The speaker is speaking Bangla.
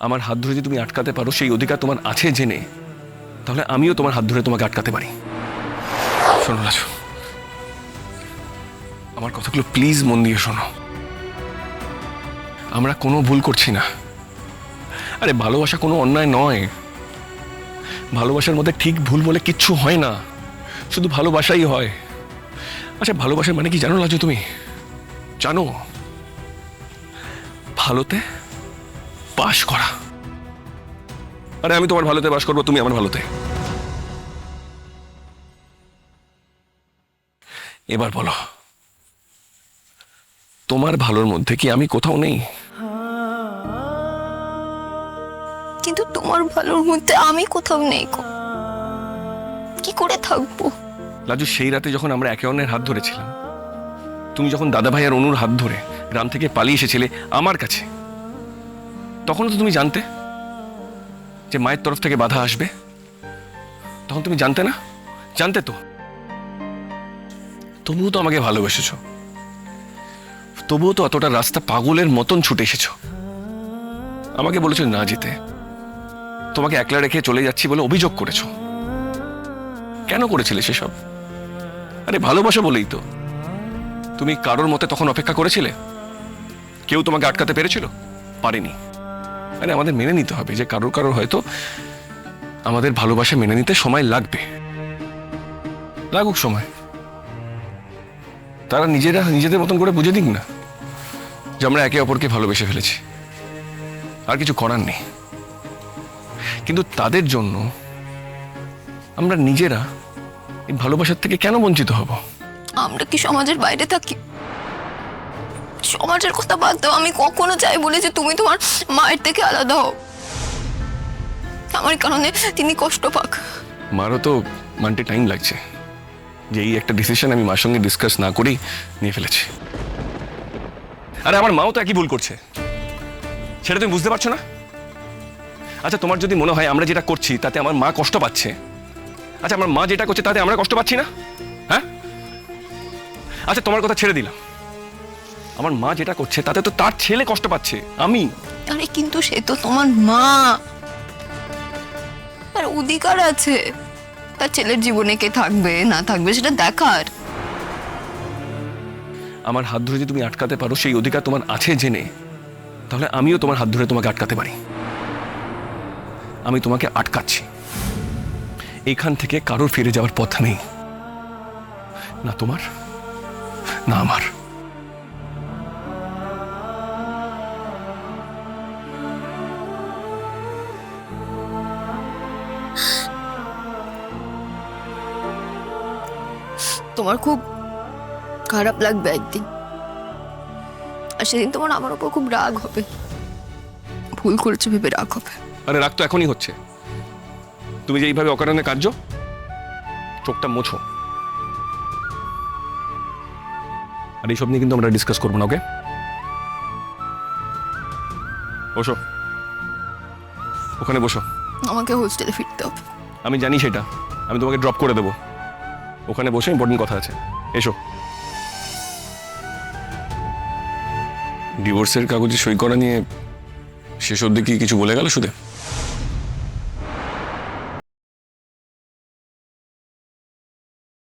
আমার হাত ধরে যদি তুমি আটকাতে পারো, সেই অধিকার তোমার আছে জেনে, তাহলে আমিও তোমার হাত ধরে তোমাকে আটকাতে পারি। শোনো লাজু, আমার কথাগুলো প্লিজ মন দিয়ে শোনো। আমরা কোনো ভুল করছি না। আরে ভালোবাসা কোনো অন্যায় নয়। ভালোবাসার মধ্যে ঠিক ভুল বলে কিচ্ছু হয় না, শুধু ভালোবাসাই হয়। আচ্ছা, ভালোবাসার মানে কি জানো লাজু? তুমি জানো? ভালোতে বাস করা। আরে আমি তোমার ভালোতে বাস করবো, তুমি আমার ভালোতে। এবার বলো, তোমার ভালোর মধ্যে কি আমি কোথাও নেই? কিন্তু তোমার ভালোর মধ্যে আমি কোথাও নেই গো। কি করে থাকবো? লাজু, সেই রাতে যখন আমরা একে অন্যের হাত ধরেছিলাম, তুমি যখন দাদা ভাই আর অনুর হাত ধরে গ্রাম থেকে পালিয়ে এসেছিলে আমার কাছে, তখনও তো তুমি জানতে যে মায়ের তরফ থেকে বাধা আসবে। তখন তুমি জানতে না? জানতে তো। তবুও তো আমাকে ভালোবেসেছ, তবুও তো অতটা রাস্তা পাগলের মতন ছুটে এসেছো। আমাকে বলেছো না যেতে, তোমাকে একলা রেখে চলে যাচ্ছি বলে অভিযোগ করেছো। কেন করেছিলে সেসব? আরে ভালোবাসা বলেই তো। তুমি কারোর মতে তখন অপেক্ষা করেছিলে? কেউ তোমাকে আটকাতে পেরেছিল? পারেনি। আরে আমাদের মেনে নিতে হবে যে কারোর কারোর হয়তো আমাদের ভালোবাসা মেনে নিতে সময় লাগবে। লাগুক সময়, তারা নিজেরা নিজেদের মতন করে বুঝে দিক না যে আমরা একে অপরকে ভালোবেসে ফেলেছি, আর কিছু করার নেই। কিন্তু তাদের জন্য আমরা নিজেরা এই ভালোবাসার থেকে কেন বঞ্চিত হব? আমরা কি সমাজের বাইরে থাকি? সমাজের কথা বাদ দাও, আমি কখনো চাই বলে যে তুমি তোমার মায়ের থেকে আলাদা হও। আমার কারণে তিনি কষ্ট পাক। মারও তো মানতে টাইম লাগছে যে এই একটা ডিসিশন আমি মার সঙ্গে ডিসকাস না করেই নিয়ে ফেলেছি। আরে আমার মাও তো একই ভুল করছে, সেটা তুমি বুঝতে পারছো না? আচ্ছা, তোমার যদি মনে হয় আমরা যেটা করছি তাতে আমার মা কষ্ট পাচ্ছে, আচ্ছা আমার মা যেটা করছে তাতে আমরা কষ্ট পাচ্ছি না? হ্যাঁ? আচ্ছা, তোমার কথা ছেড়ে দিলাম, আমার মা যেটা করছে তাতে তো তার ছেলে কষ্ট পাচ্ছে, আমি। আরে কিন্তু সে তো তোমার মা, তার অধিকার আছে তার ছেলের জীবনে কে থাকবে না থাকবে সেটা দেখার। আমার হাত ধরে যদি তুমি আটকাতে পারো, সেই অধিকার তোমার আছে জেনে, তাহলে আমিও তোমার হাত ধরে তোমাকে আটকাতে পারি। আমি তোমাকে আটকাচ্ছি। এখান থেকে কারোর ফিরে যাওয়ার পথ নেই, না তোমার না আমার। তোমার খুব খারাপ লাগবে একদিন, আর সেদিন তোমার আমার উপর খুব রাগ হবে। ভুল করেছে ভেবে রাগ হবে। আরে রাগ তো এখনই হচ্ছে। তুমি যে এইভাবে অকারণে কাঁদছো, চোখটা মোছো। আর এইসব নিয়ে কিন্তু আমরা ডিসকাস করবো না, ওকে? বসো, ওখানে বসো। আমাকে হোস্টেলে ফিরতে হবে। আমি জানি সেটা, আমি তোমাকে ড্রপ করে দেবো। ওখানে বসে ইম্পর্টেন্ট কথা আছে, এসো। ডিভোর্সের কাগজে সই করা নিয়ে শেষ অবধি কি কিছু বলে গেল সুদে?